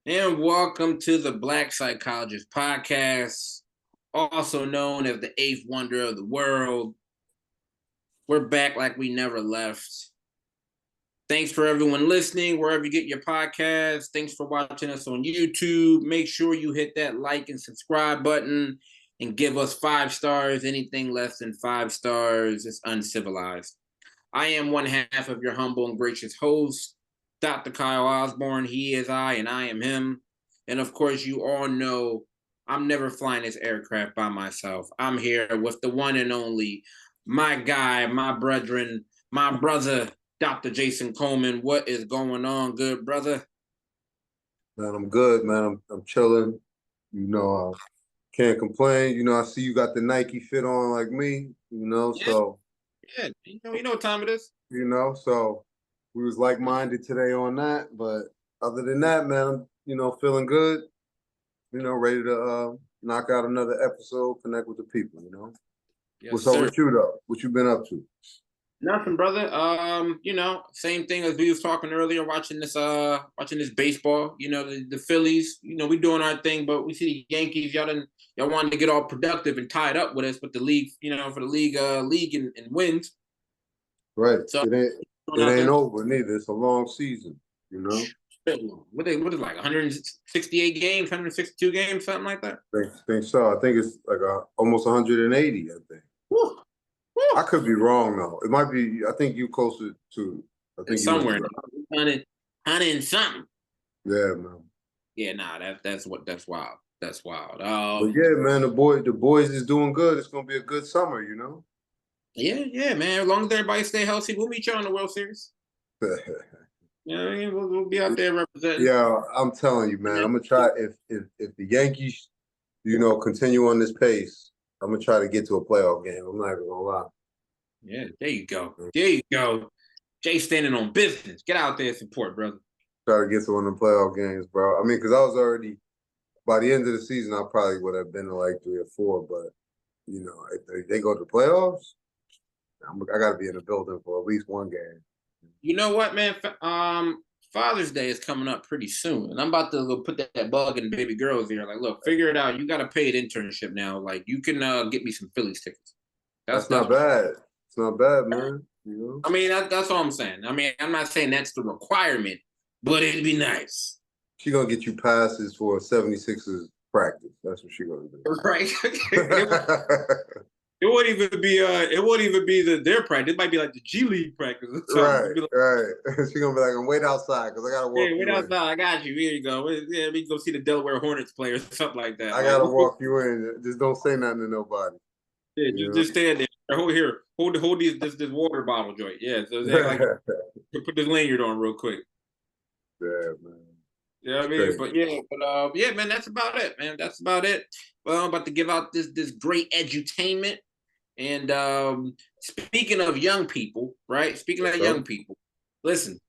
And welcome to the Black Psychologist Podcast, also known as the eighth wonder of the world. We're back like we never left. Thanks for everyone listening, wherever you get your podcasts. Thanks for watching us on YouTube. Make sure you hit that like and subscribe button and give us 5 stars. Anything less than 5 stars is uncivilized. I am one half of your humble and gracious host, Dr. Kyle Osborne. He is I, and I am him. And of course, you all know I'm never flying this aircraft by myself. I'm here with the one and only, my guy, my brethren, my brother, Dr. Jason Coleman. What is going on, good brother? Man, I'm good, man. I'm chilling. Can't complain. I see you got the Nike fit on like me, so Yeah, you know what time it is. So we was like-minded today on that. But other than that, man, feeling good, ready to knock out another episode, connect with the people. Yes, What's up sir. with you though? What you been up to? Nothing, brother. Same thing as we was talking earlier, watching this baseball. The Phillies, we doing our thing, but we see the Yankees, y'all wanted to get all productive and tied up with us with the league, for the league and wins. Right. So it ain't over neither. It's a long season, What is like 168 games, 162 games, something like that? Think so. I think it's like almost 180, I think. Woo. I could be wrong though. It might be. I think you closer to. I think somewhere you 100 and something. Yeah, man. Yeah, nah, that's wild. That's wild. But yeah, man, the boys is doing good. It's gonna be a good summer, Yeah, man. As long as everybody stay healthy, we'll meet you on the World Series. Yeah, I mean, we'll be out there representing. Yeah, I'm telling you, man. I'm gonna try if the Yankees, continue on this pace. I'm gonna try to get to a playoff game. I'm not even gonna lie. Yeah, there you go. There you go. Jay standing on business. Get out there and support, brother. Try to get to one of the playoff games, bro. I mean, because I was already by the end of the season, I probably would have been to like 3 or 4. But if they go to the playoffs, I got to be in the building for at least one game. You know what, man? Father's Day is coming up pretty soon, and I'm about to go put that bug in baby girl's ear. Like, look, figure it out. You got a paid internship now. Like, you can get me some Phillies tickets. That's not bad. It's not bad, man. I mean, that's all I'm saying. I mean, I'm not saying that's the requirement, but it'd be nice. She gonna get you passes for 76ers practice. That's what she gonna do. Right. It won't even be their practice. It might be like the G League practice. Right. She's gonna be like, I'm wait outside because I gotta walk. Yeah, wait outside. I got you. Here you go. Yeah, we can go see the Delaware Hornets play or something like that. I gotta walk you in. Just don't say nothing to nobody. Yeah, just stand there. Hold this water bottle joint. Yeah, so like put this lanyard on real quick. Yeah, man. Yeah, I mean, yeah, man, that's about it, man. That's about it. Well, I'm about to give out this great edutainment. And speaking of young people, right? Speaking of young people, listen,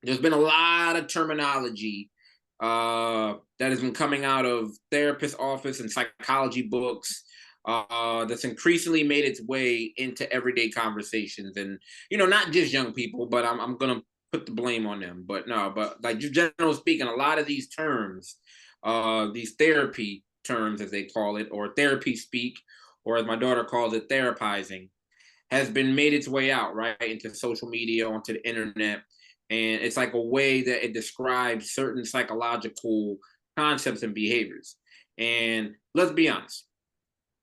there's been a lot of terminology that has been coming out of therapist office and psychology books that's increasingly made its way into everyday conversations. And, not just young people, but I'm going to put the blame on them. But like just generally speaking, a lot of these terms, these therapy terms, as they call it, or therapy speak, or as my daughter calls it, therapizing, has been made its way out, right, into social media, onto the internet. And it's like a way that it describes certain psychological concepts and behaviors. And let's be honest,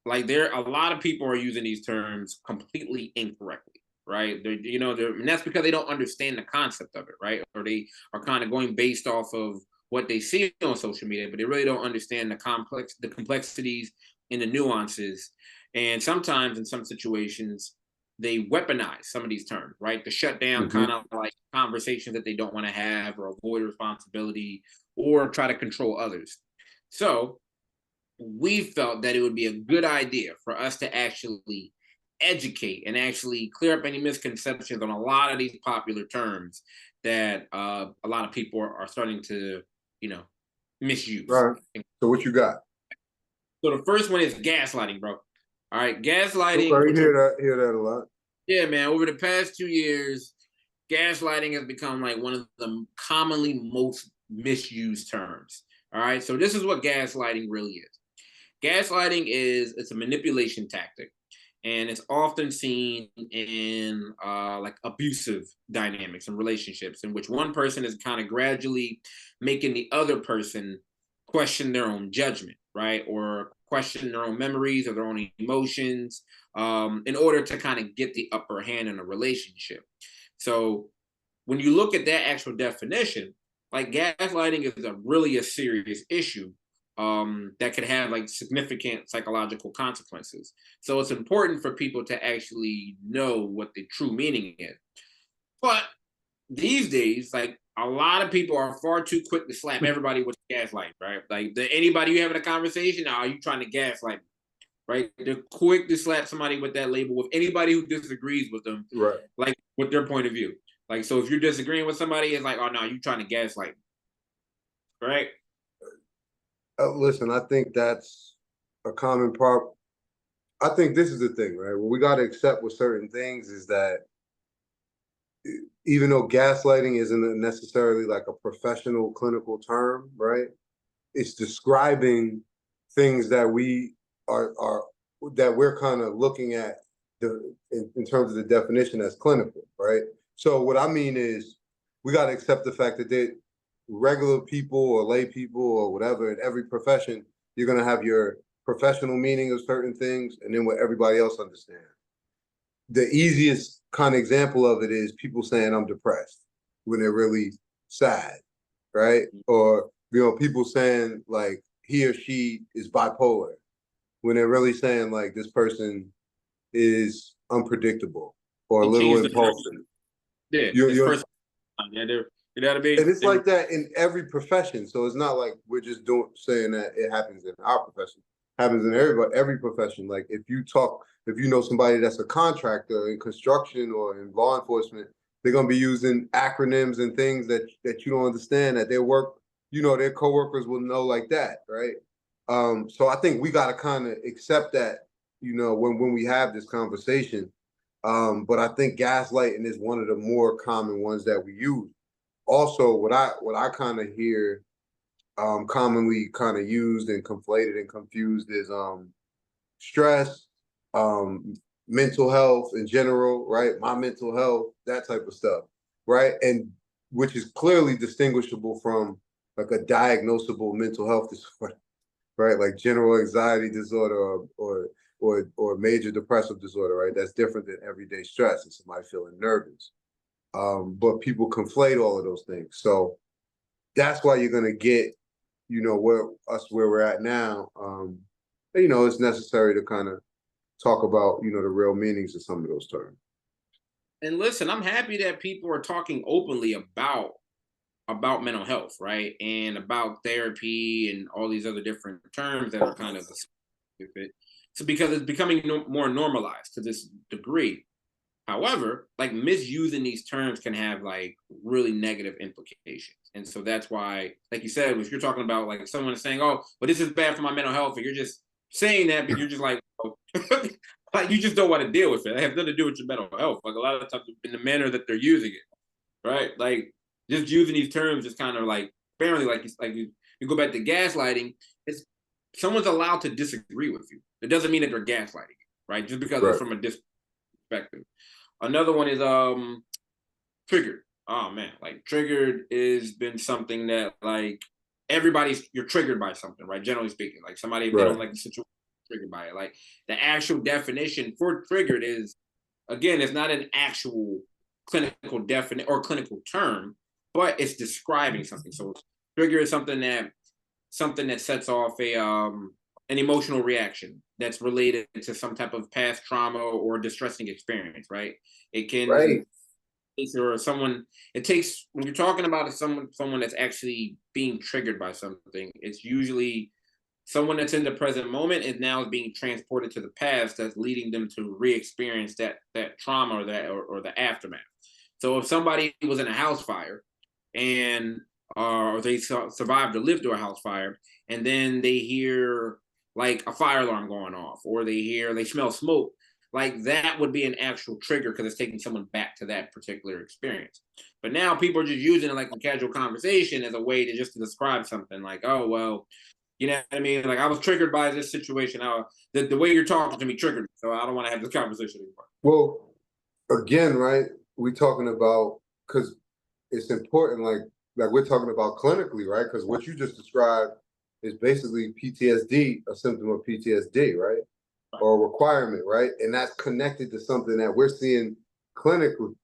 like a lot of people are using these terms completely incorrectly, right? And that's because they don't understand the concept of it, right? Or they are kind of going based off of what they see on social media, but they really don't understand the complexities and the nuances. And sometimes in some situations, they weaponize some of these terms, right? To shut down kind of like conversations that they don't want to have or avoid responsibility or try to control others. So we felt that it would be a good idea for us to actually educate and actually clear up any misconceptions on a lot of these popular terms that a lot of people are starting to, misuse. Right. So what you got? So the first one is gaslighting, bro. All right, gaslighting. Okay, hear that a lot. Yeah, man. Over the past 2 years, gaslighting has become like one of the commonly most misused terms. All right. So this is what gaslighting really is. Gaslighting is it's a manipulation tactic, and it's often seen in like abusive dynamics and relationships in which one person is kind of gradually making the other person question their own judgment, right, or question their own memories or their own emotions, in order to kind of get the upper hand in a relationship. So when you look at that actual definition, like gaslighting is a really a serious issue, that could have like significant psychological consequences. So it's important for people to actually know what the true meaning is. But these days, like a lot of people are far too quick to slap everybody with gaslight, right? Like anybody you having a conversation, are you trying to gaslight? Right? They're quick to slap somebody with that label with anybody who disagrees with them, Right. like with their point of view. Like, so if you're disagreeing with somebody, it's like, oh no, you're trying to gaslight, right? Listen, I think that's a common part. I think this is the thing, right? What we got to accept with certain things is that even though gaslighting isn't necessarily like a professional clinical term, right? It's describing things that we are that we're kind of looking at in terms of the definition as clinical, right? So what I mean is we got to accept the fact that regular people or lay people or whatever in every profession, you're going to have your professional meaning of certain things and then what everybody else understands. The easiest kind of example of it is people saying I'm depressed when they're really sad, right? Or people saying like he or she is bipolar when they're really saying like this person is unpredictable or a They little changed the impulsive. yeah, this You're person, yeah, they're you know what I mean? and it's like that in every profession. So it's not like we're just doing saying that it happens in our profession. It happens in every profession. Like if you know somebody that's a contractor in construction or in law enforcement, they're gonna be using acronyms and things that you don't understand that their work, their coworkers will know like that, right? So I think we gotta kind of accept that, when we have this conversation. But I think gaslighting is one of the more common ones that we use. Also, what I kind of hear commonly kind of used and conflated and confused is stress, um, mental health in general, right? My mental health, that type of stuff, right? And which is clearly distinguishable from like a diagnosable mental health disorder, right? Like general anxiety disorder or major depressive disorder, right? That's different than everyday stress and somebody feeling nervous. But people conflate all of those things. So that's why you're gonna get, where we're at now. It's necessary to kind of talk about, the real meanings of some of those terms. And listen, I'm happy that people are talking openly about mental health, right? And about therapy and all these other different terms that are kind of with it. So because it's becoming more normalized to this degree. However, like misusing these terms can have like really negative implications. And so that's why, like you said, if you're talking about like someone is saying, oh, but this is bad for my mental health, and you're just saying that, but you're just like, oh. Like you just don't want to deal with it. It has nothing to do with your mental health. Like a lot of times in the manner that they're using it, right? Like just using these terms is kind of like apparently like you go back to gaslighting, it's someone's allowed to disagree with you. It doesn't mean that they're gaslighting, right? Just because it's Right. from a perspective. Another one is triggered. Oh man, like triggered has been something that like you're triggered by something, right? Generally speaking, like somebody if they Right. don't like the situation, triggered by it. Like the actual definition for triggered is again, it's not an actual clinical definite or clinical term, but it's describing something. So trigger is something that sets off an emotional reaction that's related to some type of past trauma or distressing experience, right? It can Right. or someone it takes when you're talking about someone that's actually being triggered by something, it's usually someone that's in the present moment and now is being transported to the past that's leading them to re-experience that trauma or the aftermath. So if somebody was in a house fire and or they survived or lived through a house fire and then they hear like a fire alarm going off or they smell smoke, like that would be an actual trigger because it's taking someone back to that particular experience. But now people are just using it like a casual conversation as a way to just to describe something like, oh, well, you know what I mean? Like I was triggered by this situation. The way you're talking to me triggered me, so I don't want to have this conversation anymore. Well, again, right? We talking about because it's important, like we're talking about clinically, right? Because what you just described is basically PTSD, a symptom of PTSD, right? Or a requirement, right? And that's connected to something that we're seeing clinically,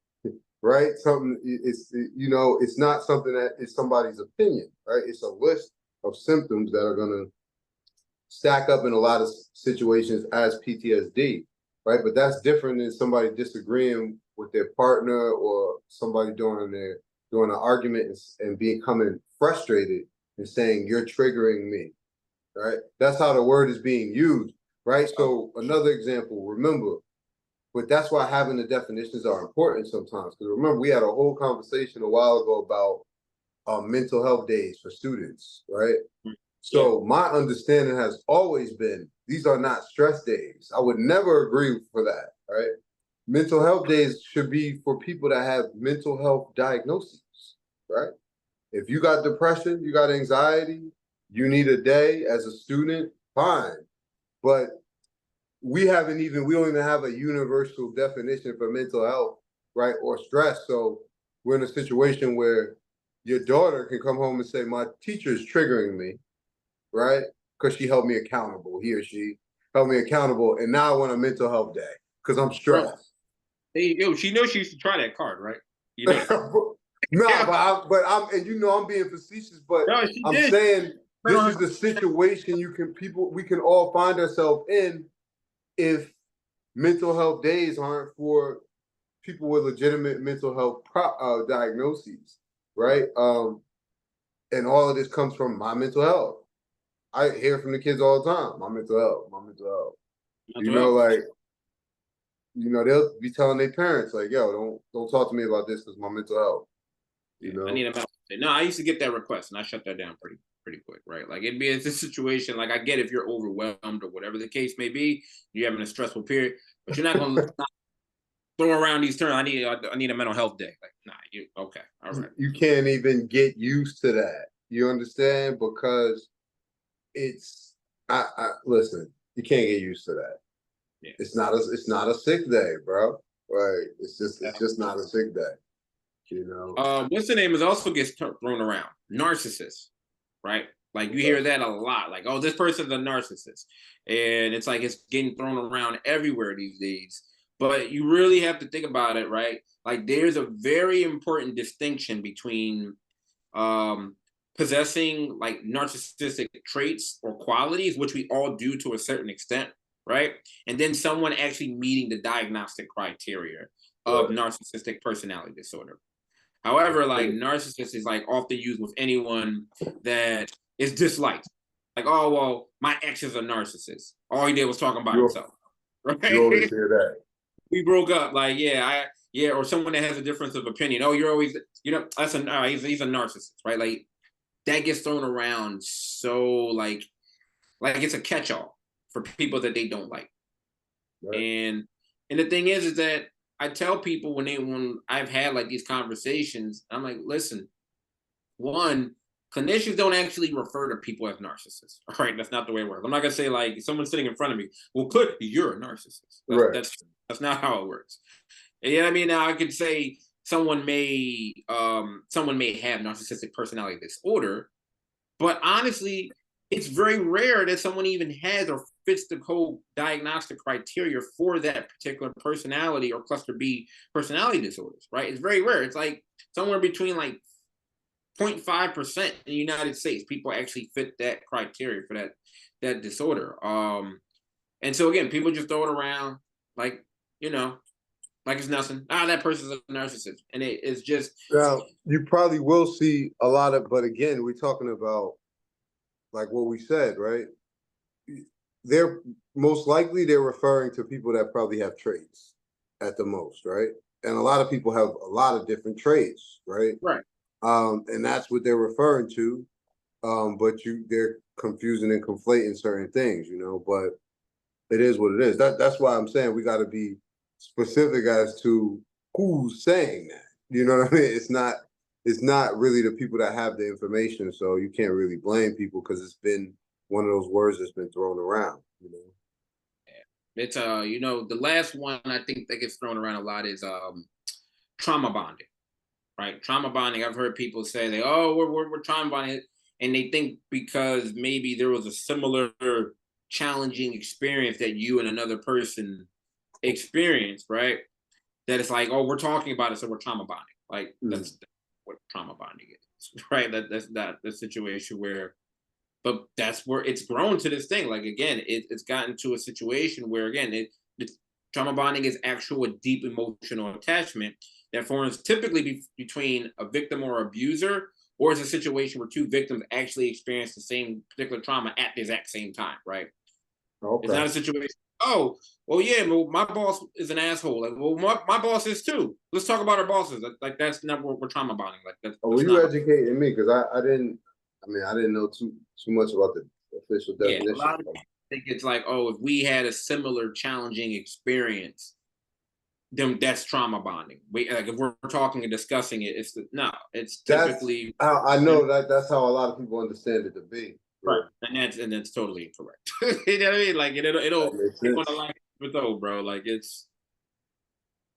right? Something it's not something that is somebody's opinion, right? It's a list of symptoms that are gonna stack up in a lot of situations as PTSD, right? But that's different than somebody disagreeing with their partner or somebody doing an argument and becoming frustrated and saying you're triggering me, right? That's how the word is being used, right? So another example, remember, but that's why having the definitions are important sometimes. Because remember, we had a whole conversation a while ago about mental health days for students, right? So my understanding has always been these are not stress days. I would never agree for that, right? Mental health days should be for people that have mental health diagnoses, right? If you got depression, you got anxiety, you need a day as a student, fine. But we don't even have a universal definition for mental health, right? Or stress. So we're in a situation where your daughter can come home and say, my teacher is triggering me, right? Because she held me accountable. He or she held me accountable, and now I want a mental health day because I'm Bro, stressed. hey, yo, she knows she used to try that card, right? You know that. Nah, Yeah. but I'm and I'm being facetious, but No, she I'm did. saying this is the situation we can all find ourselves in if mental health days aren't for people with legitimate mental health diagnoses, right? And all of this comes from my mental health. I hear from the kids all the time, my mental health, my mental health. You know, like, they'll be telling their parents, like, yo, don't talk to me about this because my mental health. Yeah, You I know? need a mental day. No, I used to get that request and I shut that down pretty quick, right? Like it's a situation like I get if you're overwhelmed or whatever the case may be, you're having a stressful period, but you're not gonna throw around these terms. I need a mental health day. Like, nah, you okay, all right. You can't even get used to that. You understand? Because it's I listen, you can't get used to that. Yeah. It's not a sick day, bro. Right. It's Yeah. just not a sick day. You know. What's the name is also gets thrown around. Narcissist, right? Like you hear that a lot. Like, oh, this person's a narcissist, and it's like it's getting thrown around everywhere these days. But you really have to think about it, right? Like, there's a very important distinction between um, possessing like narcissistic traits or qualities, which we all do to a certain extent, right? And then someone actually meeting the diagnostic criteria of narcissistic personality disorder. However, like narcissist is like often used with anyone that is disliked. Like, oh well, my ex is a narcissist. All he did was talking about You himself. you always Right? hear that. We broke up. Like, yeah, or someone that has a difference of opinion. Oh, you're always, that's he's a narcissist, right? Like that gets thrown around so like it's a catch-all for people that they don't like. Right. And the thing is that I tell people when I've had like these conversations, I'm like, listen, one, clinicians don't actually refer to people as narcissists. All right, that's not the way it works. I'm not gonna say like someone's sitting in front of me. Well, click, you're a narcissist. Right. That's not how it works. And, you know what I mean? Now I could say someone may have narcissistic personality disorder, but honestly, it's very rare that someone even has or fits the whole diagnostic criteria for that particular personality or cluster B personality disorders, right? It's very rare. It's like somewhere between like 0.5% in the United States, people actually fit that criteria for that disorder. And so again, people just throw it around like, you know, like it's nothing. That person's a narcissist. And it's just Now you probably will see a lot of, but again, we're talking about like what we said, right? They're most likely they're referring to people that probably have traits at the most, right? And a lot of people have a lot of different traits, right? right. And that's what they're referring to. But they're confusing and conflating certain things, but it is what it is. That's why I'm saying we got to be specific as to who's saying that, You know what I mean? It's not really the people that have the information, so you can't really blame people because it's been one of those words that's been thrown around, you know. It's the last one I think that gets thrown around a lot is trauma bonding, right? Trauma bonding. I've heard people say they, oh, we're trauma bonding, and they think because maybe there was a similar challenging experience that you and another person experienced, right? That it's like, oh, we're talking about it, so we're trauma bonding. Like Mm. that's what trauma bonding is, right? That's not the situation where, but that's where it's grown to this thing. Like again, it's gotten to a situation where again, trauma bonding is actual deep emotional attachment that forms typically between a victim or abuser, or is a situation where two victims actually experience the same particular trauma at the exact same time, right? It's Okay. not a situation. Oh, well, yeah, well, my boss is an asshole. Like, well, my boss is too. Let's talk about our bosses. Like that's not what we're trauma bonding. Like Oh, well, that's you not. educating me because I didn't. I mean, I didn't know too much about the official Yeah, a definition. lot of people think it's like, oh, if we had a similar challenging experience, then that's trauma bonding. We like if we're talking and discussing it, no, it's That's typically I know that that's how a lot of people understand it to be. right, Yeah, and that's totally incorrect. You know what I mean? Like that it'll makes you're gonna sense. like it though, bro. Like it's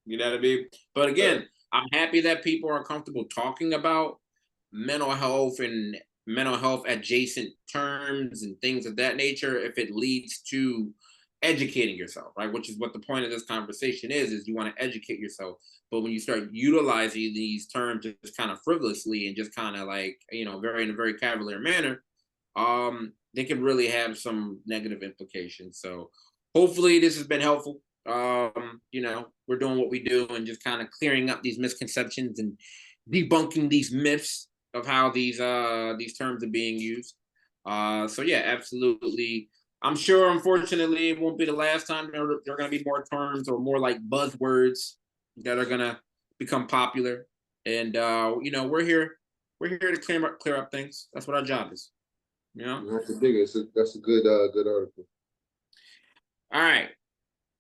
you know what I mean. But Yeah. again, I'm happy that people are comfortable talking about mental health and mental health adjacent terms and things of that nature if it leads to educating yourself, right? Which is what the point of this conversation is you want to educate yourself. But when you start utilizing these terms just kind of frivolously and just kind of like, very in a very cavalier manner, they can really have some negative implications. So hopefully this has been helpful. We're doing what we do and just kind of clearing up these misconceptions and debunking these myths of how these terms are being used. So yeah, absolutely. I'm sure, unfortunately, it won't be the last time there are going to be more terms or more like buzzwords that are going to become popular. And we're here to clear up things. That's what our job is. You know. I have to dig it. That's a good article. All right,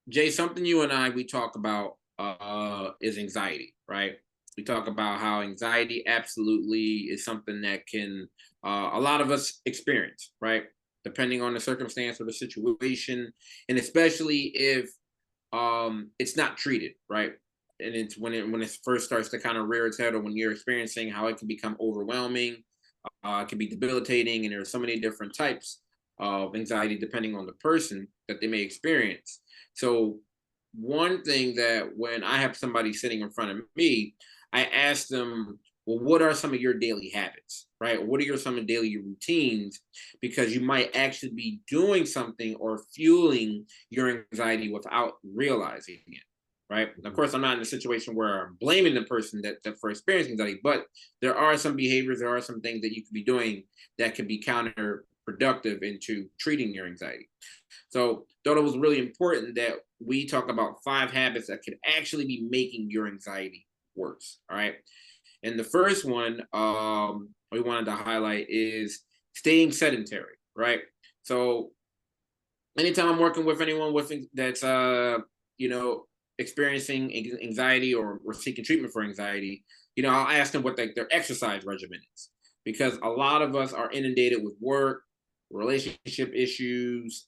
Jay. Something you and we talk about is anxiety, right? We talk about how anxiety absolutely is something that can a lot of us experience, right? Depending on the circumstance or the situation, and especially if it's not treated, right? And it's when it first starts to kind of rear its head, or when you're experiencing how it can become overwhelming, it can be debilitating, and there are so many different types of anxiety depending on the person that they may experience. So one thing that when I have somebody sitting in front of me, I ask them, well, what are some of your daily habits, right? What are some of daily routines? Because you might actually be doing something or fueling your anxiety without realizing it, right? Of course, I'm not in a situation where I'm blaming the person that for experiencing anxiety, but there are some behaviors, there are some things that you could be doing that can be counterproductive into treating your anxiety. So thought it was really important that we talk about 5 habits that could actually be making your anxiety worse. All right. And the first one we wanted to highlight is staying sedentary, right? So anytime I'm working with anyone that's you know experiencing anxiety or seeking treatment for anxiety, I'll ask them what their exercise regimen is, because a lot of us are inundated with work, relationship issues,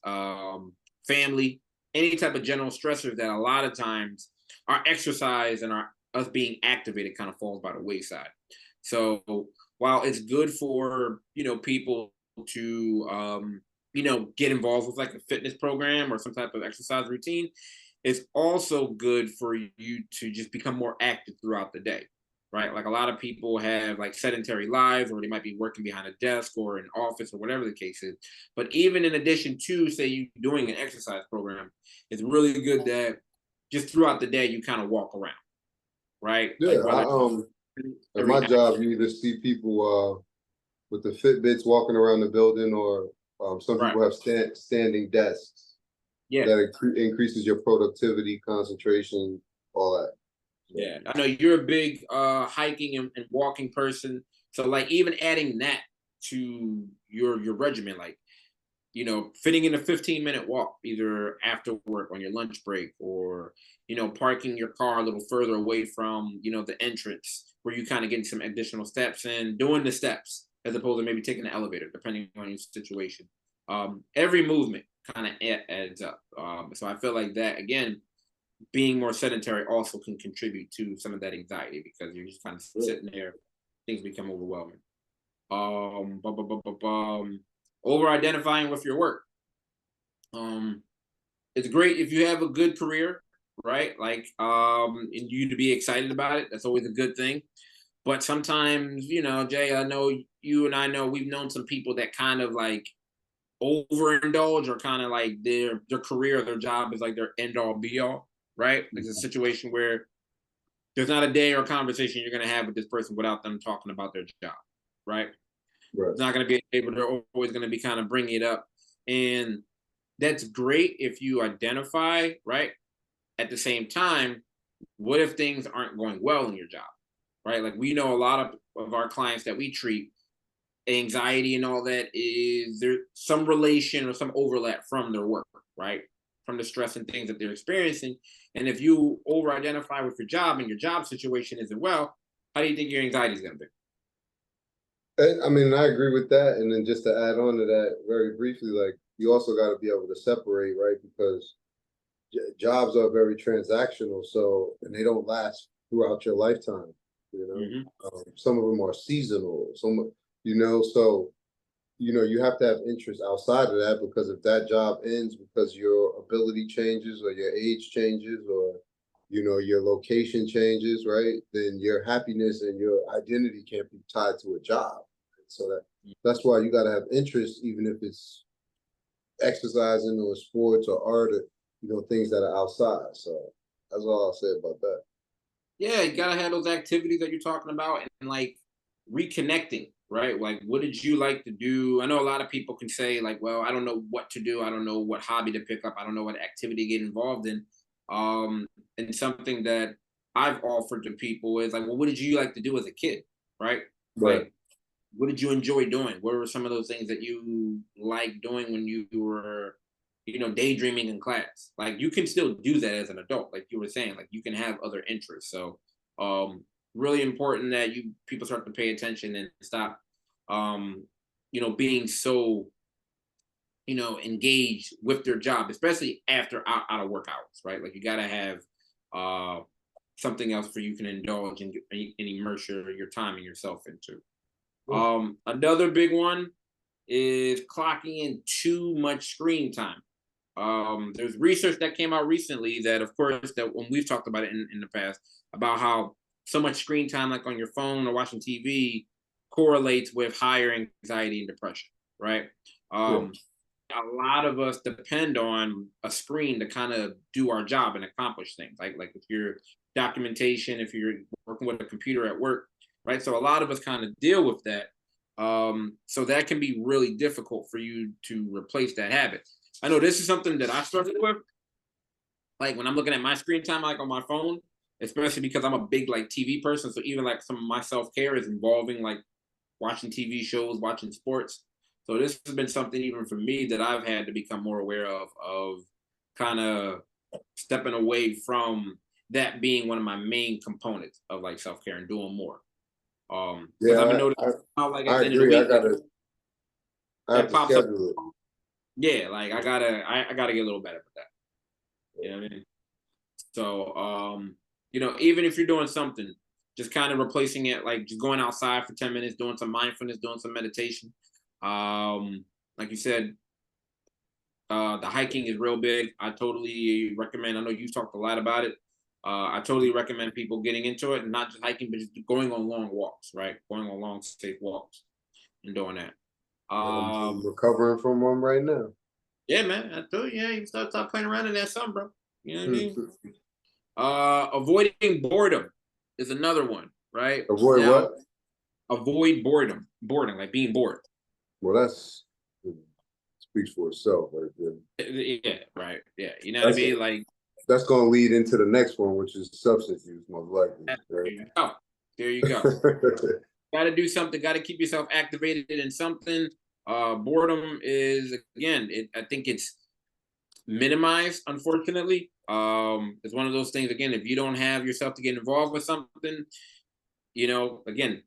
family, any type of general stressors that a lot of times our exercise and our us being activated kind of falls by the wayside. So while it's good for people to get involved with like a fitness program or some type of exercise routine, it's also good for you to just become more active throughout the day, right? Like a lot of people have like sedentary lives, or they might be working behind a desk or an office or whatever the case is. But even in addition to, say, you doing an exercise program, it's really good that just throughout the day you kind of walk around, right? Yeah, Like whether at every my job you either see people with the Fitbits walking around the building, or some right, people have standing desks yeah. that increases your productivity, concentration, all that. So, Yeah, I know you're a big hiking and walking person. So like even adding that to your regimen, like fitting in a 15-minute walk, either after work on your lunch break, or, parking your car a little further away from, the entrance where you kind of get some additional steps and doing the steps as opposed to maybe taking the elevator, depending on your situation. Every movement kind of adds up. So I feel like that, again, being more sedentary also can contribute to some of that anxiety because you're just kind of sitting there, things become overwhelming. Over identifying with your work. It's great if you have a good career, right? Like, and you to be excited about it. That's always a good thing. But sometimes, Jay, I know you and I know we've known some people that kind of like overindulge, or kind of like their career or their job is like their end all be all, right? It's a situation where there's not a day or a conversation you're going to have with this person without them talking about their job, right? Right. It's not going to be able. They're always going to be kind of bringing it up, and that's great if you identify, right? At the same time, what if things aren't going well in your job, right? Like, we know a lot of our clients that we treat, anxiety and all that is there some relation or some overlap from their work, right? From the stress and things that they're experiencing. And if you over identify with your job and your job situation isn't well, how do you think your anxiety is going to be? And, I mean, I agree with that. And then just to add on to that very briefly, like you also got to be able to separate, right? Because jobs are very transactional, so and they don't last throughout your lifetime. Some of them are seasonal. So you have to have interest outside of that, because if that job ends because your ability changes or your age changes, or your location changes, right? Then your happiness and your identity can't be tied to a job. So that's why you got to have interest, even if it's exercising or sports or art, or things that are outside. So that's all I'll say about that. Yeah, you gotta have those activities that you're talking about, and like reconnecting, right? Like, what did you like to do? I know a lot of people can say, like, well, I don't know what to do, I don't know what hobby to pick up, I don't know what activity to get involved in. And something that I've offered to people is like, well, what did you like to do as a kid, right? Right. Like, what did you enjoy doing? What were some of those things that you liked doing when you were, daydreaming in class? Like, you can still do that as an adult, like you were saying. Like, you can have other interests. So, really important that you people start to pay attention and stop, um, being so, engaged with their job, especially after out of work hours, right? Like, you gotta have uh something else for you can indulge and immerse your time and yourself into. Another big one is clocking in too much screen time. There's research that came out recently that, of course, that when we've talked about it in the past, about how so much screen time, like on your phone or watching TV, correlates with higher anxiety and depression, right? Yeah. Um, a lot of us depend on a screen to kind of do our job and accomplish things, like if you're documentation, if you're working with a computer at work, right? So a lot of us kind of deal with that. So that can be really difficult for you to replace that habit. I know this is something that I struggle with. Like, when I'm looking at my screen time, like on my phone, especially because I'm a big like TV person. So even like some of my self care is involving like watching TV shows, watching sports. So this has been something even for me that I've had to become more aware of kind of stepping away from that being one of my main components of like self care and doing more. Because I've been Yeah, noticing how, like, at I the end of the agree. week, like I have that to pops up. schedule it. Yeah, like I gotta get a little better with that. You know what I mean? So, even if you're doing something, just kind of replacing it, like just going outside for 10 minutes, doing some mindfulness, doing some meditation. Like you said, the hiking is real big. I totally recommend. I know you've talked a lot about it. I totally recommend people getting into it, and not just hiking, but just going on long walks, right? Going on long, safe walks and doing that. And I'm Um, recovering from one right now. yeah, man. I told you, yeah, you start playing around in that sun, bro. You know what I mean? Hmm. Avoiding boredom is another one, right? Avoid Now, what? avoid boredom, like being bored. Well, that's speaks for itself right there. Yeah, right. Yeah, you know what I That's mean? Like, that's going to lead into the next one, which is substance use, most likely. there Right? you go. There you go. Got to do something. Got to keep yourself activated in something. Boredom is, again, I think it's minimized, unfortunately. It's one of those things, again, if you don't have yourself to get involved with something, again,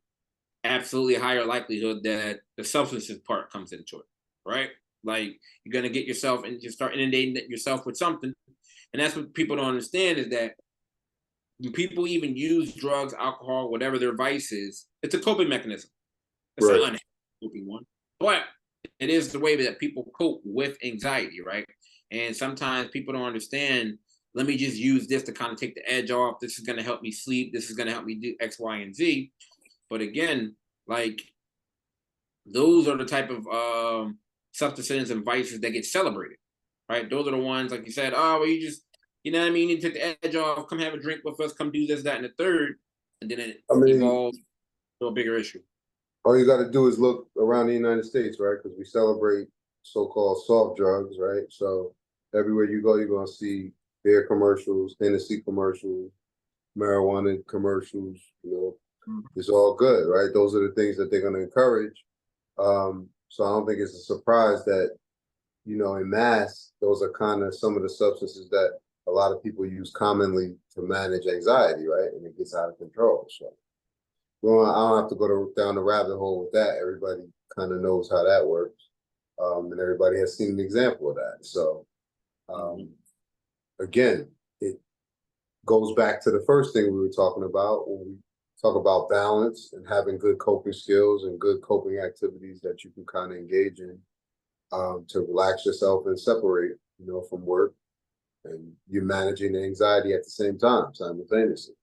absolutely higher likelihood that the substances part comes into it, right? Like, you're gonna get yourself and you start inundating yourself with something. And that's what people don't understand, is that when people even use drugs, alcohol, whatever their vice is, it's a coping mechanism. It's an Right. unhealthy coping one, but it is the way that people cope with anxiety, right? And sometimes people don't understand. Let me just use this to kind of take the edge off. This is going to help me sleep. This is going to help me do X, Y, and Z. But again, like, those are the type of substances and vices that get celebrated, right? Those are the ones, like you said, oh, well, you just, you know what I mean? You take the edge off, come have a drink with us, come do this, that, and the third. And then it I mean, evolves to a bigger issue. all you got to do is look around the United States, right? Because we celebrate so-called soft drugs, right? So everywhere you go, you're gonna see beer commercials, Hennessy commercials, marijuana commercials. It's all good, right? Those are the things that they're gonna encourage. So I don't think it's a surprise that in mass, those are kind of some of the substances that a lot of people use commonly to manage anxiety, right? And it gets out of control. So well, I don't have to go down the rabbit hole with that. Everybody kind of knows how that works. And everybody has seen an example of that. So um, again, it goes back to the first thing we were talking about when we talk about balance and having good coping skills and good coping activities that you can kind of engage in to relax yourself and separate, from work, and you're managing the anxiety at the same time simultaneously.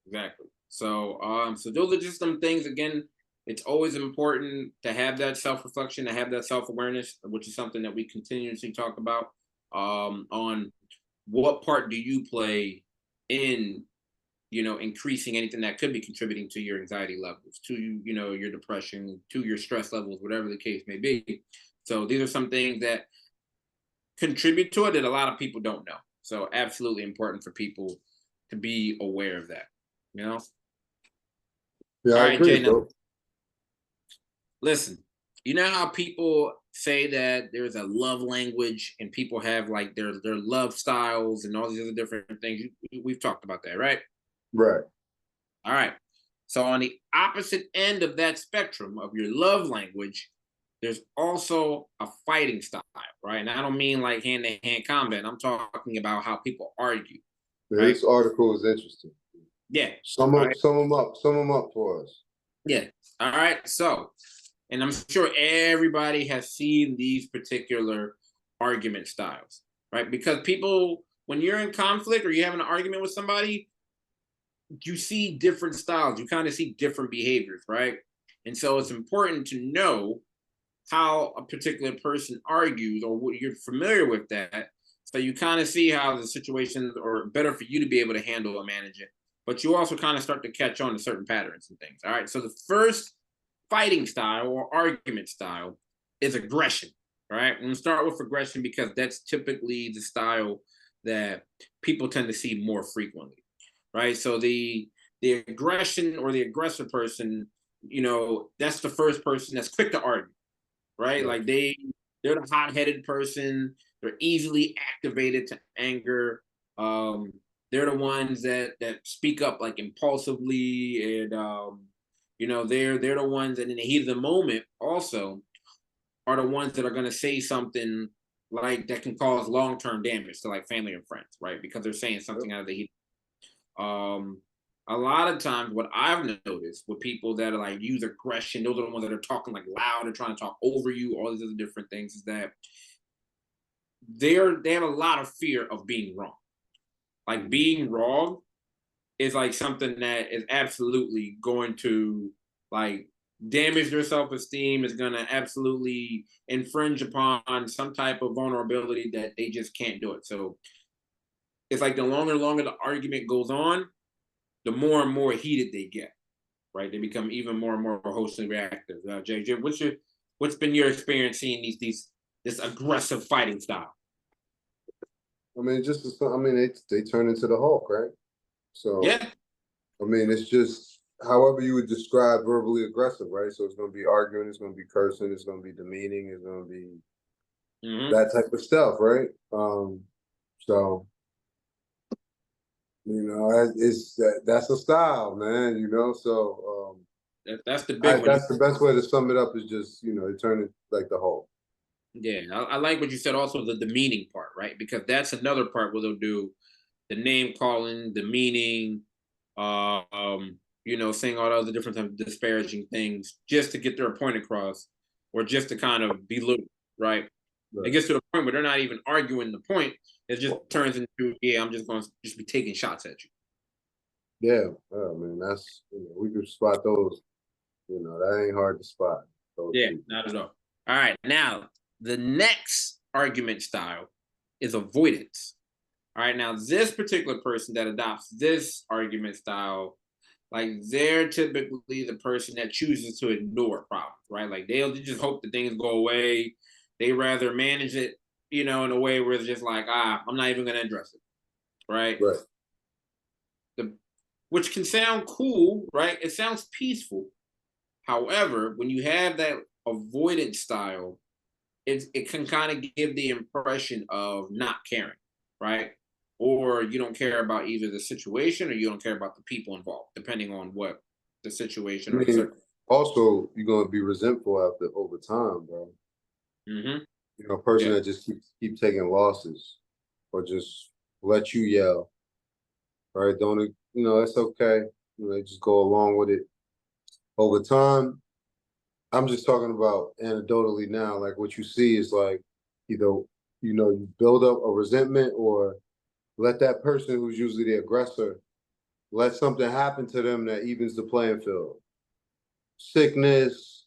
Exactly. So those are just some things. Again, it's always important to have that self-reflection, to have that self-awareness, which is something that we continuously talk about. On what part do you play in, increasing anything that could be contributing to your anxiety levels, to your depression, to your stress levels, whatever the case may be. So these are some things that contribute to it that a lot of people don't know. So absolutely important for people to be aware of that. You know. Yeah, All I right, agree, Jay. Now bro. listen. You know how people say that there's a love language and people have like their love styles and all these other different things. We've talked about that, right? Right. All right. So on the opposite end of that spectrum of your love language, there's also a fighting style, right? And I don't mean like hand-to-hand combat. I'm talking about how people argue, Yeah, right? this article is interesting. Yeah. Sum All up, right. sum them up for us. Yeah. All right. So, and I'm sure everybody has seen these particular argument styles, right? Because people, when you're in conflict or you have an argument with somebody, you see different styles. You kind of see different behaviors, right? And so it's important to know how a particular person argues or what you're familiar with that. So you kind of see how the situations are better for you to be able to handle and manage it. But you also kind of start to catch on to certain patterns and things. All right. So the first fighting style or argument style is aggression. All right. I'm going to start with aggression because that's typically the style that people tend to see more frequently. Right. So the aggression or the aggressor person, that's the first person that's quick to argue, right? Right. Like they're the hot-headed person. They're easily activated to anger. They're the ones that speak up like impulsively, and they're the ones that in the heat of the moment also are the ones that are going to say something like that can cause long-term damage to like family and friends, right? Because they're saying Yep. something out of the heat. Um, a lot of times, what I've noticed with people that are like use aggression, those are the ones that are talking like loud and trying to talk over you, all these other different things, is that they have a lot of fear of being wrong. Like Mhm. being wrong is like something that is absolutely going to like damage their self-esteem, is going to absolutely infringe upon some type of vulnerability that they just can't do it. So it's like the longer the argument goes on, the more and more heated they get, right? They become even more and more emotionally reactive. JJ, what's been your experience seeing these this aggressive fighting style? I mean, I mean, they turn into the Hulk, right? So Yeah, I mean, it's just however you would describe verbally aggressive, right? So it's going to be arguing, it's going to be cursing, it's going to be demeaning, it's going to be Mm-hmm. that type of stuff, right? So it's that's a style, man. So That's the big one. that's the best way to sum it up is just turn it like the whole. Yeah, I like what you said. Also, the demeaning part, right? Because that's another part where they'll do the name calling, the meaning, saying all the other different types of disparaging things just to get their point across, or just to kind of belittle, right? It Right. gets to the point where they're not even arguing the point. It just turns into, yeah, I'm just going to just be taking shots at you. Yeah, man, that's we can spot those. That ain't hard to spot those Yeah, people. not at all. All right, now the next argument style is avoidance. All right, now this particular person that adopts this argument style, like they're typically the person that chooses to ignore problems, right? Like they'll just hope that things go away. They rather manage it, in a way where it's just like, I'm not even going to address it, right? Right. The, which can sound cool, right? It sounds peaceful. However, when you have that avoidance style, it can kind of give the impression of not caring, right? Or you don't care about either the situation or you don't care about the people involved, depending on what the I situation or the mean, circumstance. also you're gonna be resentful after over time, bro. Mm-hmm. A person Yeah. that just keep taking losses or just let you yell, right? Don't it's okay. Just go along with it. Over time, I'm just talking about anecdotally now. Like what you see is like either you build up a resentment or let that person who's usually the aggressor let something happen to them that evens the playing field. Sickness,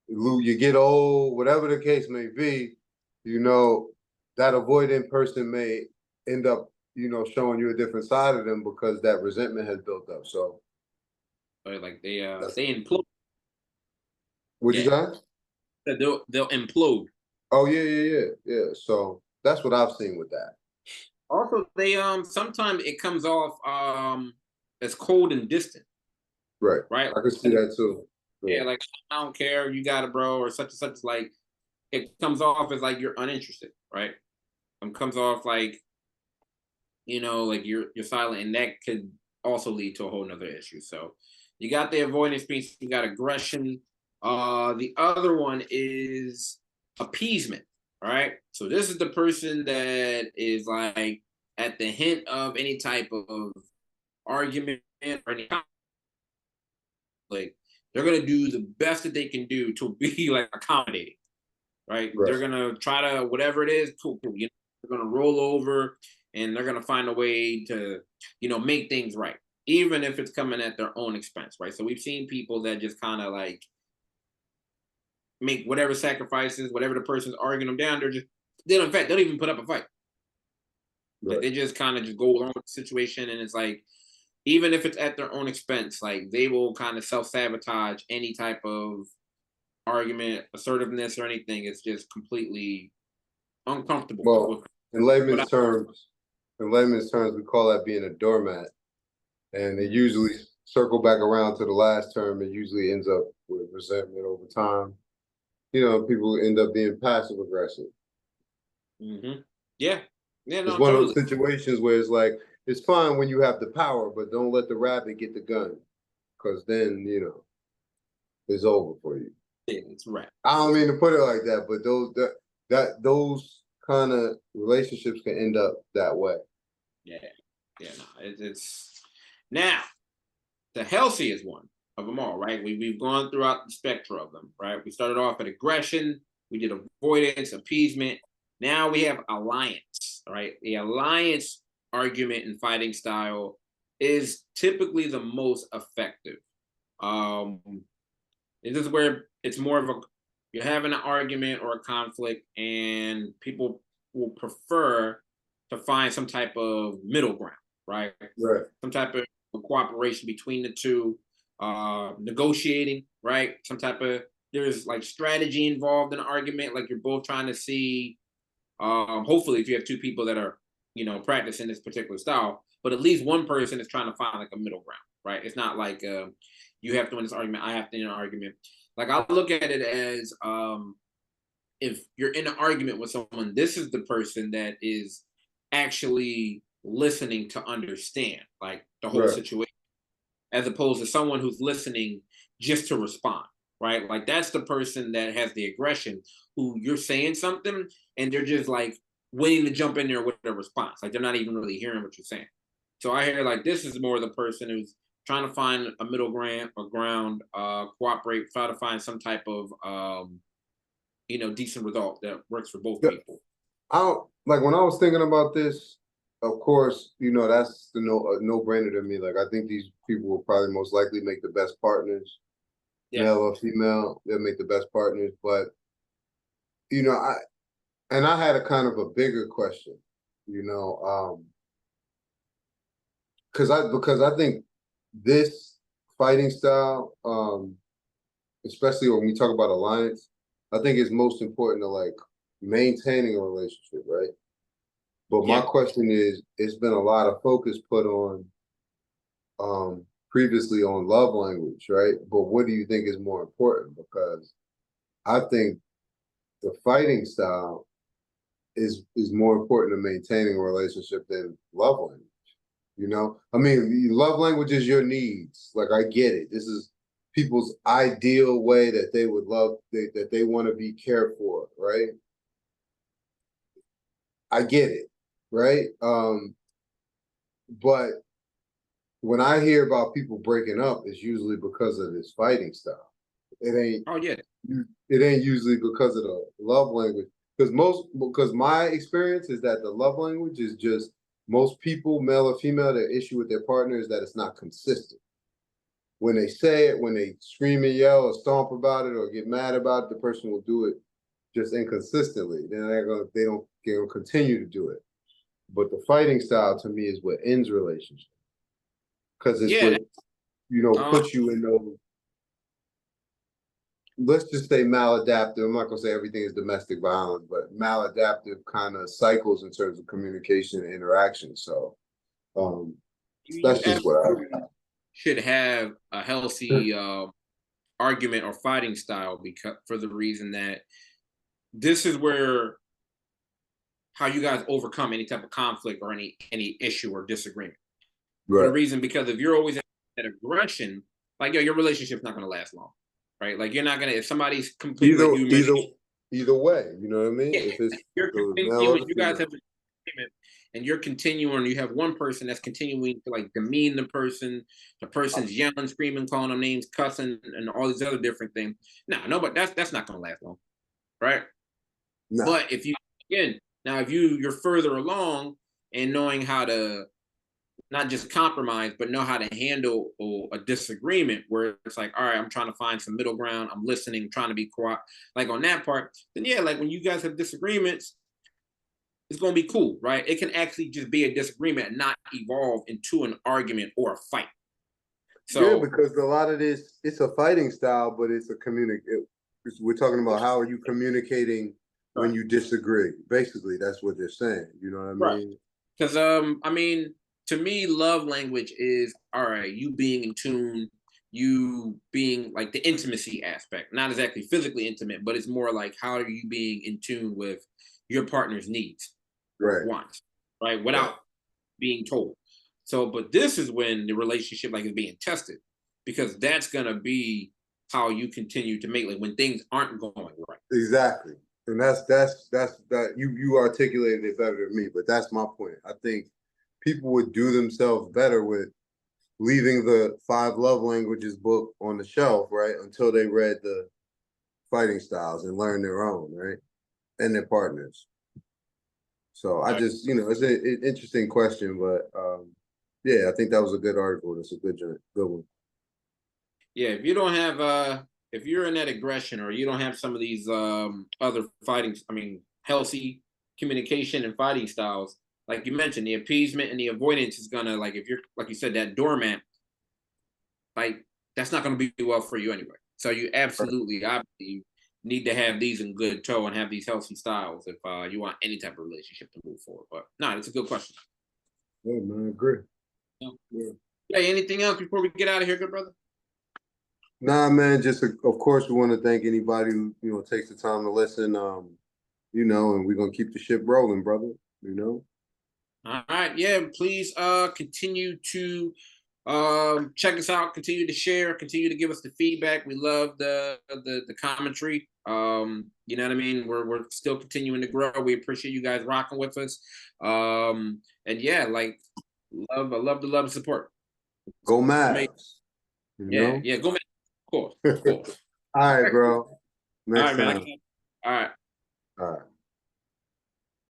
you get old, whatever the case may be, you know, that avoidant person may end up, showing you a different side of them because that resentment has built up. So Or like they that's they implode. what you Yeah. say? They'll implode. Oh yeah. So that's what I've seen with that. Also, they sometimes it comes off as cold and distant, Right. right? I can see that too. Yeah, Yeah. like I don't care, you got it, bro, or such and such. Like it comes off as like you're uninterested, right? Comes off like like you're silent, and that could also lead to a whole nother issue. So you got the avoidance piece, you got aggression. The other one is appeasement. All right. So this is the person that is like at the hint of any type of argument or any conflict, they're gonna do the best that they can do to be like accommodating, right? They're Right. gonna try to whatever it is, cool, cool. They're gonna roll over and they're gonna find a way to, make things right, even if it's coming at their own expense, right? So we've seen people that just kind of like make whatever sacrifices, whatever the person's arguing them down. They don't, in fact, they don't even put up a fight. Like Right. they just kind of just go along with the situation, and it's like even if it's at their own expense, like they will kind of self sabotage any type of argument, assertiveness, or anything. It's just completely uncomfortable Well, with in what I, layman's terms, we call that being a doormat. And it usually circle back around to the last term. It usually ends up with resentment over time. People end up being passive aggressive. mm-hmm. Yeah, yeah, It's no, one of totally. those situations where it's like it's fine when you have the power, but don't let the rabbit get the gun, because then it's over for you. Yeah, it's right. I don't mean to put it like that, but those kind of relationships can end up that way. Yeah, yeah, no, it's now the healthiest one of them all, right? We've gone throughout the spectrum of them, right? We started off at aggression, we did avoidance, appeasement. Now we have alliance, right? The alliance argument and fighting style is typically the most effective. Um, this is where it's more of a you're having an argument or a conflict, and people will prefer to find some type of middle ground, right? Right. Some type of cooperation between the two, negotiating, right? Some type of there's like strategy involved in an argument, like you're both trying to see. Hopefully, if you have two people that are practicing this particular style, but at least one person is trying to find like a middle ground, right? It's not like You have to win this argument. I have to win an argument. Like I look at it as if you're in an argument with someone, this is the person that is actually listening to understand like the whole Right. situation, as opposed to someone who's listening just to respond, right? Like that's the person that has the aggression, who you're saying something and they're just like waiting to jump in there with a response. Like they're not even really hearing what you're saying. So I hear like this is more the person who's trying to find a middle ground, cooperate, try to find some type of decent result that works for both Yeah, people. I don't like when I was thinking about this. Of course, that's the no brainer to me. Like I think these people will probably most likely make the best partners, Yeah. male or female. They'll make the best partners. But I and I had a kind of a bigger question. You know, because I think this fighting style, especially when we talk about alliance, I think it's most important to like maintaining a relationship, right? But my Yeah. question is, it's been a lot of focus put on previously on love language, right? But what do you think is more important? Because I think the fighting style is more important to maintaining a relationship than love language. I mean, love language is your needs. Like I get it. This is people's ideal way that they would love that they want to be cared for, right? I get it, right? But when I hear about people breaking up, it's usually because of this fighting style. It ain't Oh yeah. it ain't usually because of the love language. Because my experience is that the love language is just most people, male or female, their issue with their partner is that it's not consistent. When they say it, when they scream and yell or stomp about it or get mad about it, the person will do it just inconsistently. Then they don't continue to do it. But the fighting style to me is what ends relationships because it's Yeah. what Um, puts you in those. Let's just say maladaptive. I'm not gonna say everything is domestic violence, but maladaptive kind of cycles in terms of communication and interaction. So um, you that's just what I. absolutely should have a healthy argument or fighting style, because for the reason that this is where how you guys overcome any type of conflict or any issue or disagreement. For the Right. reason, because if you're always at aggression, like your relationship's not going to last long, right? Like you're not gonna, if somebody's completely like Either you either mentioned, either way, you know what I mean? yeah, If it's you're the male or continuing, the you guys have female. an agreement, and you're continuing. You have one person that's continuing to like demean the person's yelling, screaming, calling them names, cussing, and all these other different things. No, but that's not going to last long, right? Nah. But if you, again, now if you're further along and knowing how to not just compromise, but know how to handle a disagreement where it's like, all right, I'm trying to find some middle ground. I'm listening, trying to be quiet. Like on that part, then yeah, like when you guys have disagreements, it's going to be cool, right? It can actually just be a disagreement and not evolve into an argument or a fight. Yeah, So, because a lot of this, it's a fighting style, but it's a we're talking about how are you communicating when right, you disagree. Basically, that's what they're saying. You know what I right. mean? Because, I mean, to me, love language is all right, you being in tune, you being like the intimacy aspect, not exactly physically intimate, but it's more like how are you being in tune with your partner's needs, Right. wants, right? Right. Without being told. So, but this is when the relationship like is being tested, because that's gonna be how you continue to make, like when things aren't going right. Exactly. And that you articulated it better than me, but that's my point. I think people would do themselves better with leaving the five love languages book on the shelf, right? Until they read the fighting styles and learned their own, right? And their partners. So I Right. just, it's an interesting question, but yeah, I think that was a good article. That's a good one. Yeah, if you don't have if you're in that aggression or you don't have some of these other fighting, I mean, healthy communication and fighting styles, like you mentioned, the appeasement and the avoidance is gonna, like, if you're like you said, that doormat, like that's not gonna be well for you anyway. So you absolutely obviously need to have these in good tow and have these healthy styles if you want any type of relationship to move forward. But no, it's a good question. Yeah, man, I agree. Yeah. Yeah. Hey, anything else before we get out of here, good brother? Nah, man. Just of course, we want to thank anybody who takes the time to listen. And we're gonna keep the ship rolling, brother. You know. All right, yeah. Please, continue to check us out. Continue to share. Continue to give us the feedback. We love the commentary. You know what I mean. We're still continuing to grow. We appreciate you guys rocking with us. And yeah, like I love the love and support. Go It's amazing. Mavs. Yeah, yeah. Go man. Of course, of course. All right, bro. All Next right, man. time. All right. All right.